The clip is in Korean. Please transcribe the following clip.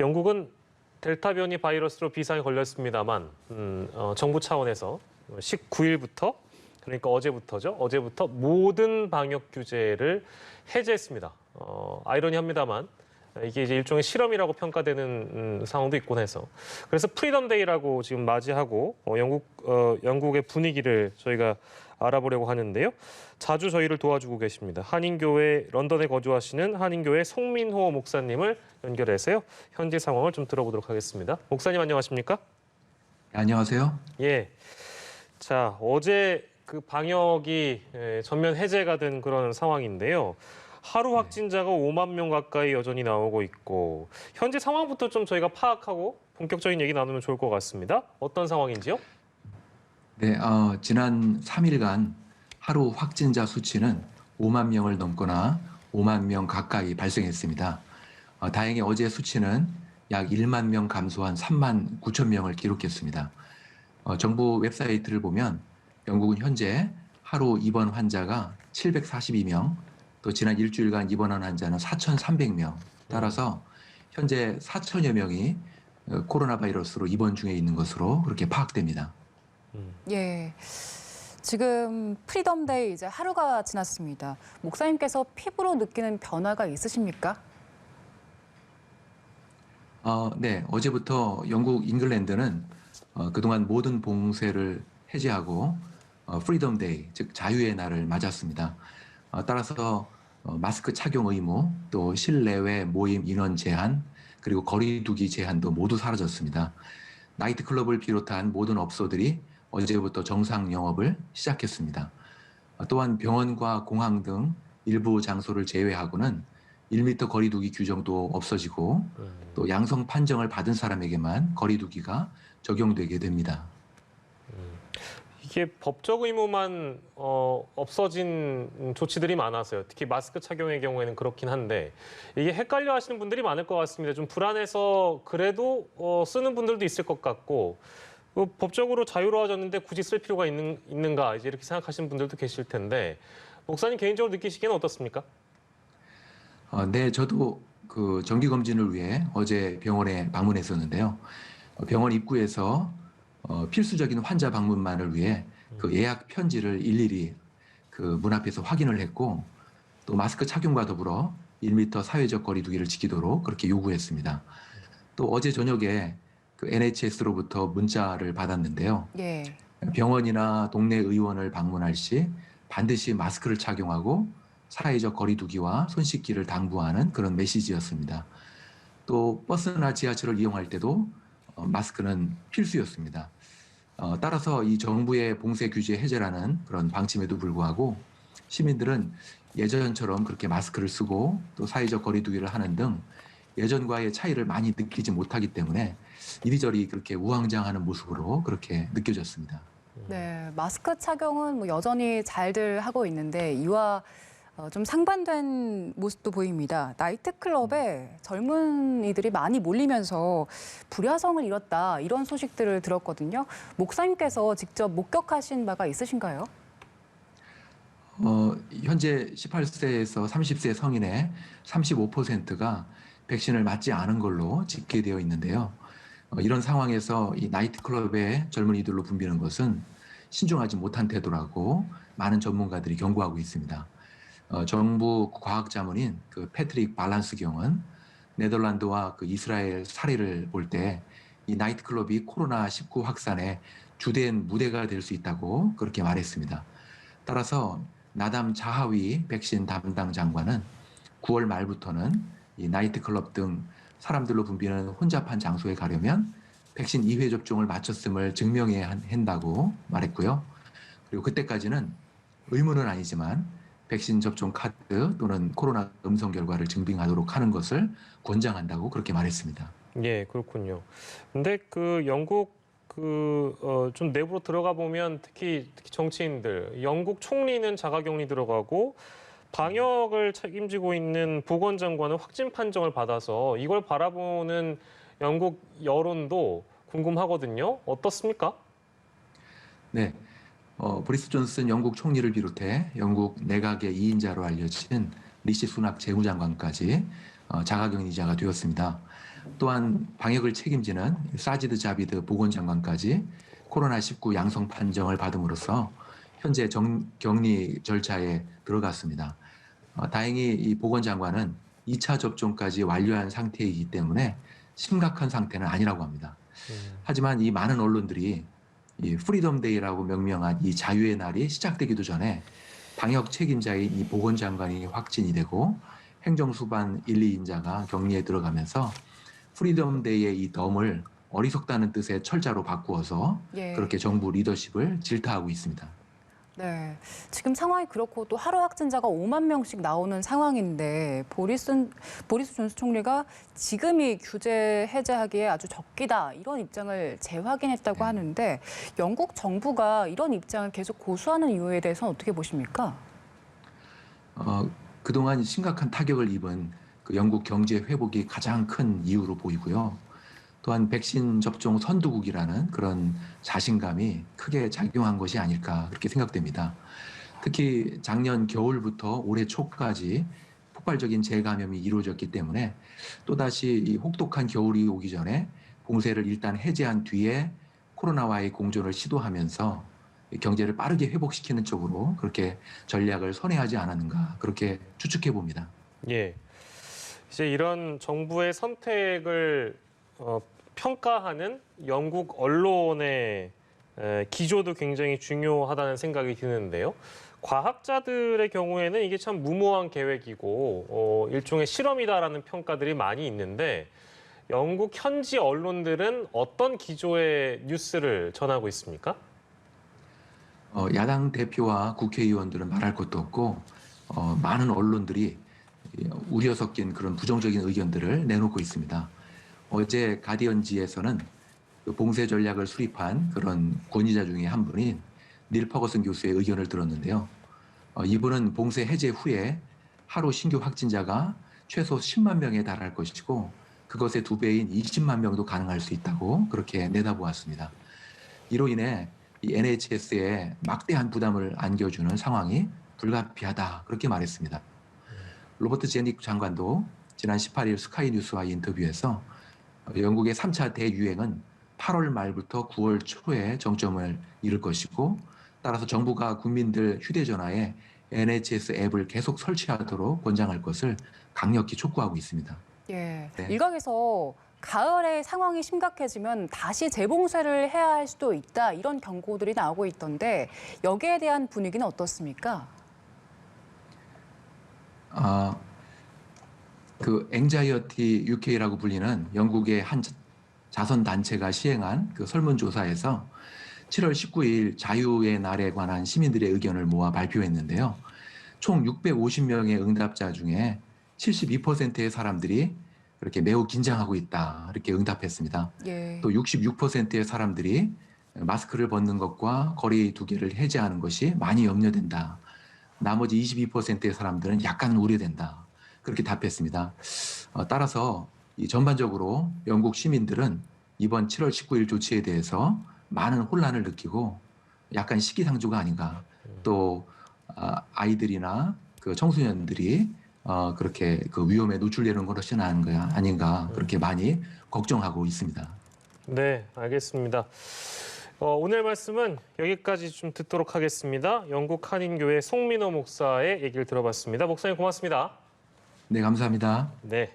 영국은 델타 변이 바이러스로 비상에 걸렸습니다만 정부 차원에서 19일부터 그러니까 어제부터죠. 어제부터 모든 방역 규제를 해제했습니다. 아이러니합니다만 이게 이제 일종의 실험이라고 평가되는 상황도 있곤 해서 그래서 프리덤 데이라고 지금 맞이하고 영국의 분위기를 저희가 알아보려고 하는데요. 자주 저희를 도와주고 계십니다. 한인교회 런던에 거주하시는 한인교회 송민호 목사님을 연결해서요. 현지 상황을 좀 들어보도록 하겠습니다. 목사님 안녕하십니까? 안녕하세요. 예. 자, 어제 그 방역이 전면 해제가 된 그런 상황인데요. 하루 확진자가 5만 명 가까이 여전히 나오고 있고 현재 상황부터 좀 저희가 파악하고 본격적인 얘기 나누면 좋을 것 같습니다. 어떤 상황인지요? 네, 지난 3일간 하루 확진자 수치는 5만 명을 넘거나 5만 명 가까이 발생했습니다. 다행히 어제 수치는 약 1만 명 감소한 3만 9천 명을 기록했습니다. 정부 웹사이트를 보면 영국은 현재 하루 입원 환자가 742명, 또 지난 일주일간 입원한 환자는 4,300명. 따라서 현재 4천여 명이 코로나 바이러스로 입원 중에 있는 것으로 그렇게 파악됩니다. 예. 지금 프리덤데이 이제 하루가 지났습니다. 목사님께서 피부로 느끼는 변화가 있으십니까? 네, 어제부터 영국 잉글랜드는 그동안 모든 봉쇄를 해제하고 프리덤 데이, 즉 자유의 날을 맞았습니다. 따라서 마스크 착용 의무, 또 실내외 모임 인원 제한, 그리고 거리 두기 제한도 모두 사라졌습니다. 나이트클럽을 비롯한 모든 업소들이 어제부터 정상 영업을 시작했습니다. 또한 병원과 공항 등 일부 장소를 제외하고는 1m 거리 두기 규정도 없어지고 또 양성 판정을 받은 사람에게만 거리 두기가 적용되게 됩니다. 이게 법적 의무만 없어진 조치들이 많아서요. 특히 마스크 착용의 경우에는 그렇긴 한데 이게 헷갈려 하시는 분들이 많을 것 같습니다. 좀 불안해서 그래도 쓰는 분들도 있을 것 같고 법적으로 자유로워졌는데 굳이 쓸 필요가 있는가 이제 이렇게 생각하시는 분들도 계실 텐데 목사님 개인적으로 느끼시기에는 어떻습니까? 네, 저도 그 정기 검진을 위해 어제 병원에 방문했었는데요. 병원 입구에서 필수적인 환자 방문만을 위해 그 예약 편지를 일일이 그 문 앞에서 확인을 했고 또 마스크 착용과 더불어 1m 사회적 거리 두기를 지키도록 그렇게 요구했습니다. 또 어제 저녁에 그 NHS로부터 문자를 받았는데요. 예. 병원이나 동네 의원을 방문할 시 반드시 마스크를 착용하고 사회적 거리 두기와 손 씻기를 당부하는 그런 메시지였습니다. 또 버스나 지하철을 이용할 때도 마스크는 필수였습니다. 따라서 이 정부의 봉쇄 규제 해제라는 그런 방침에도 불구하고 시민들은 예전처럼 그렇게 마스크를 쓰고 또 사회적 거리 두기를 하는 등 예전과의 차이를 많이 느끼지 못하기 때문에 이리저리 그렇게 우왕좌왕하는 모습으로 그렇게 느껴졌습니다. 네, 마스크 착용은 뭐 여전히 잘들 하고 있는데 이와 좀 상반된 모습도 보입니다. 나이트클럽에 젊은이들이 많이 몰리면서 불야성을 이뤘다 이런 소식들을 들었거든요. 목사님께서 직접 목격하신 바가 있으신가요? 현재 18세에서 30세 성인의 35%가 백신을 맞지 않은 걸로 집계되어 있는데요. 이런 상황에서 이 나이트클럽의 젊은이들로 붐비는 것은 신중하지 못한 태도라고 많은 전문가들이 경고하고 있습니다. 정부 과학자문인 그 패트릭 발란스 경은 네덜란드와 그 이스라엘 사례를 볼 때 이 나이트클럽이 코로나19 확산의 주된 무대가 될 수 있다고 그렇게 말했습니다. 따라서 나담 자하위 백신 담당 장관은 9월 말부터는 이 나이트클럽 등 사람들로 붐비는 혼잡한 장소에 가려면 백신 2회 접종을 마쳤음을 증명해야 한다고 말했고요. 그리고 그때까지는 의무는 아니지만 백신 접종 카드 또는 코로나 음성 결과를 증빙하도록 하는 것을 권장한다고 그렇게 말했습니다. 예, 그렇군요. 근데 그 영국 좀 내부로 들어가 보면 특히 정치인들, 영국 총리는 자가격리 들어가고 방역을 책임지고 있는 보건장관은 확진 판정을 받아서 이걸 바라보는 영국 여론도 궁금하거든요. 어떻습니까? 네, 보리스 존슨 영국 총리를 비롯해 영국 내각의 2인자로 알려진 리시 수낙 재무장관까지 자가격리자가 되었습니다. 또한 방역을 책임지는 사지드 자비드 보건장관까지 코로나19 양성 판정을 받음으로써 현재 격리 절차에 들어갔습니다. 다행히 이 보건장관은 2차 접종까지 완료한 상태이기 때문에 심각한 상태는 아니라고 합니다. 하지만 이 많은 언론들이 이 프리덤 데이라고 명명한 이 자유의 날이 시작되기도 전에 방역 책임자인 이 보건장관이 확진이 되고 행정수반 1, 2인자가 격리에 들어가면서 프리덤 데이의 이 덤을 어리석다는 뜻의 철자로 바꾸어서 예. 그렇게 정부 리더십을 질타하고 있습니다. 네, 지금 상황이 그렇고 또 하루 확진자가 5만 명씩 나오는 상황인데 보리스 존슨 총리가 지금이 규제 해제하기에 아주 적기다 이런 입장을 재확인했다고 하는데 영국 정부가 이런 입장을 계속 고수하는 이유에 대해서는 어떻게 보십니까? 그동안 심각한 타격을 입은 그 영국 경제 회복이 가장 큰 이유로 보이고요. 또한 백신 접종 선두국이라는 그런 자신감이 크게 작용한 것이 아닐까 그렇게 생각됩니다. 특히 작년 겨울부터 올해 초까지 폭발적인 재감염이 이루어졌기 때문에 또다시 이 혹독한 겨울이 오기 전에 봉쇄를 일단 해제한 뒤에 코로나와의 공존을 시도하면서 경제를 빠르게 회복시키는 쪽으로 그렇게 전략을 선회하지 않았는가 그렇게 추측해 봅니다. 예. 이제 이런 정부의 선택을 평가하는 영국 언론의 기조도 굉장히 중요하다는 생각이 드는데요. 과학자들의 경우에는 이게 참 무모한 계획이고 일종의 실험이다라는 평가들이 많이 있는데 영국 현지 언론들은 어떤 기조의 뉴스를 전하고 있습니까? 야당 대표와 국회의원들은 말할 것도 없고 많은 언론들이 우려 섞인 그런 부정적인 의견들을 내놓고 있습니다. 어제 가디언지에서는 봉쇄 전략을 수립한 그런 권위자 중에 한 분인 닐 퍼거슨 교수의 의견을 들었는데요. 이분은 봉쇄 해제 후에 하루 신규 확진자가 최소 10만 명에 달할 것이고 그것의 2배인 20만 명도 가능할 수 있다고 그렇게 내다보았습니다. 이로 인해 이 NHS에 막대한 부담을 안겨주는 상황이 불가피하다 그렇게 말했습니다. 로버트 제닉 장관도 지난 18일 스카이뉴스와의 인터뷰에서 영국의 3차 대유행은 8월 말부터 9월 초에 정점을 이룰 것이고 따라서 정부가 국민들 휴대전화에 NHS 앱을 계속 설치하도록 권장할 것을 강력히 촉구하고 있습니다. 예, 네. 일각에서 가을에 상황이 심각해지면 다시 재봉쇄를 해야 할 수도 있다 이런 경고들이 나오고 있던데 여기에 대한 분위기는 어떻습니까? 그 앵자이어티 UK라고 불리는 영국의 한 자선 단체가 시행한 그 설문조사에서 7월 19일 자유의 날에 관한 시민들의 의견을 모아 발표했는데요. 총 650명의 응답자 중에 72%의 사람들이 그렇게 매우 긴장하고 있다 이렇게 응답했습니다. 예. 또 66%의 사람들이 마스크를 벗는 것과 거리 두기를 해제하는 것이 많이 염려된다. 나머지 22%의 사람들은 약간 우려된다. 그렇게 답했습니다. 따라서 이 전반적으로 영국 시민들은 이번 7월 19일 조치에 대해서 많은 혼란을 느끼고 약간 시기상조가 아닌가. 또 아이들이나 그 청소년들이 그렇게 그 위험에 노출되는 것이 아닌가 그렇게 많이 걱정하고 있습니다. 네, 알겠습니다. 오늘 말씀은 여기까지 좀 듣도록 하겠습니다. 영국 한인교회 송민호 목사의 얘기를 들어봤습니다. 목사님 고맙습니다. 네, 감사합니다. 네.